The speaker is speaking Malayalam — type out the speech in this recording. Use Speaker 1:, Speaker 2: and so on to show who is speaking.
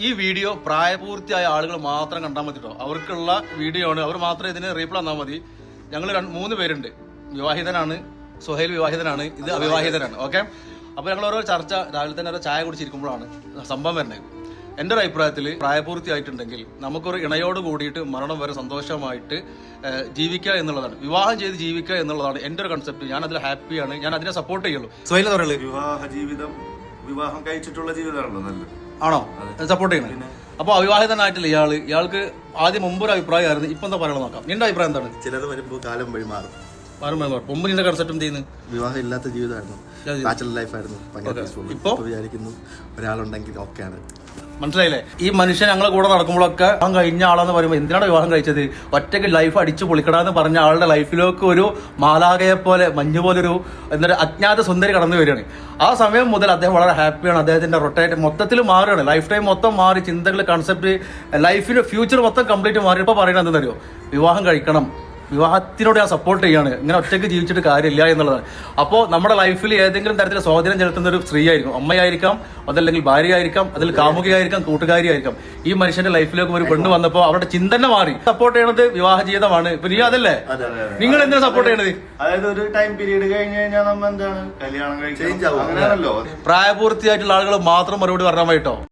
Speaker 1: ഈ വീഡിയോ പ്രായപൂർത്തിയായ ആളുകൾ മാത്രം കണ്ടാൽ മതി കേട്ടോ. അവർക്കുള്ള വീഡിയോ ആണ്, അവർ മാത്രം ഇതിന് റീപ്ലൈ തന്നാൽ മതി. ഞങ്ങൾ 3 പേരുണ്ട്. വിവാഹിതനാണ്, സുഹൈൽ വിവാഹിതനാണ്, ഇത് അവിവാഹിതനാണ്. ഓക്കെ, അപ്പോൾ ഞങ്ങൾ ഓരോ ചർച്ച രാവിലെ തന്നെ ഓരോ ചായ കുടിച്ചിരിക്കുമ്പോഴാണ് സംഭവം വരുന്നത്. എൻ്റെ ഒരു അഭിപ്രായത്തിൽ പ്രായപൂർത്തിയായിട്ടുണ്ടെങ്കിൽ നമുക്കൊരു ഇണയോട് കൂടിയിട്ട് മരണം വരെ സന്തോഷമായിട്ട് ജീവിക്കുക എന്നുള്ളതാണ്, വിവാഹം ചെയ്ത് ജീവിക്കുക എന്നുള്ളതാണ് എൻ്റെ ഒരു കൺസെപ്റ്റ്. ഞാൻ അതിൽ ഹാപ്പിയാണ്, ഞാൻ അതിനെ സപ്പോർട്ട് ചെയ്യുള്ളൂ. സുഹൈൽ എന്ന് പറയുന്നത്
Speaker 2: വിവാഹ ജീവിതം, വിവാഹം കഴിച്ചിട്ടുള്ള ജീവിതമാണല്ലോ നല്ലത്.
Speaker 1: ആണോ സപ്പോർട്ട് ചെയ്യണം? അപ്പൊ അവിവാഹിതനായിട്ടില്ല ഇയാൾക്ക് ആദ്യം മുമ്പൊരു അഭിപ്രായമായിരുന്നു, ഇപ്പൊ എന്താ പറയണം നോക്കാം. നിന്റെ അഭിപ്രായം എന്താണ്?
Speaker 2: ചിലത് വരുമ്പോൾ കാലം വഴി മാറും.
Speaker 1: മുമ്പ് നിന്റെ കൺസെപ്റ്റ് എന്ത് ചെയ്യുന്നു?
Speaker 2: വിവാഹം ഇല്ലാത്ത ജീവിതമായിരുന്നു, ബാച്ചലർ ലൈഫായിരുന്നു. ഇപ്പൊ വിചാരിക്കുന്നു ഒരാളുണ്ടെങ്കിൽ ഓക്കെയാണ്.
Speaker 1: മനസ്സിലായില്ലേ? ഈ മനുഷ്യൻ ഞങ്ങളെ കൂടെ നടക്കുമ്പോഴൊക്കെ വിവാഹം കഴിഞ്ഞ ആളെന്ന് പറയുമ്പോൾ എന്തിനാണ് വിവാഹം കഴിച്ചത്, ഒറ്റയ്ക്ക് ലൈഫ് അടിച്ചു പൊളിക്കണമെന്ന് പറഞ്ഞ ആളുടെ ലൈഫിലേക്ക് ഒരു മാലാകയെ പോലെ മഞ്ഞു പോലൊരു എന്നൊരു അജ്ഞാത സുന്ദരി കടന്നു വരികയാണ്. ആ സമയം മുതൽ അദ്ദേഹം വളരെ ഹാപ്പിയാണ്. അദ്ദേഹത്തിന്റെ റൊട്ടേറ്റ് മൊത്തത്തിൽ മാറുകയാണ്, ലൈഫ് ടൈം മൊത്തം മാറി, ചിന്തകൾ, കൺസെപ്റ്റ്, ലൈഫിന്റെ ഫ്യൂച്ചർ മൊത്തം കംപ്ലീറ്റ് മാറി. ഇപ്പോൾ പറയുന്നത് എന്തെന്നറിയോ? വിവാഹം കഴിക്കണം, വിവാഹത്തിനോട് ഞാൻ സപ്പോർട്ട് ചെയ്യാണ്, ഇങ്ങനെ ഒറ്റയ്ക്ക് ജീവിച്ചിട്ട് കാര്യമില്ല എന്നുള്ളതാണ്. അപ്പോൾ നമ്മുടെ ലൈഫിൽ ഏതെങ്കിലും തരത്തിൽ സ്വാധീനം ചെലുത്തുന്ന ഒരു സ്ത്രീ ആയിരിക്കും, അമ്മയായിരിക്കാം, അതല്ലെങ്കിൽ ഭാര്യ ആയിരിക്കാം, അതിൽ കാമുകിയായിരിക്കാം, കൂട്ടുകാരി ആയിരിക്കാം. ഈ മനുഷ്യന്റെ ലൈഫിലേക്ക് ഒരു പെണ്ണ് വന്നപ്പോൾ അവരുടെ ചിന്തന മാറി. സപ്പോർട്ട് ചെയ്യണത് വിവാഹ ജീവിതമാണ്. ഇപ്പൊ നീ അതല്ലേ, നിങ്ങൾ എന്തിനാ സപ്പോർട്ട് ചെയ്യണത്?
Speaker 2: അതായത് ഒരു ടൈം പീരീഡ് കഴിഞ്ഞ് കഴിഞ്ഞാൽ നമ്മൾ എന്താണ് കല്യാണം കഴിച്ചാണല്ലോ.
Speaker 1: പ്രായപൂർത്തിയായിട്ടുള്ള ആളുകൾ മാത്രം മറുപടി പറഞ്ഞാൽ മതി കേട്ടോ.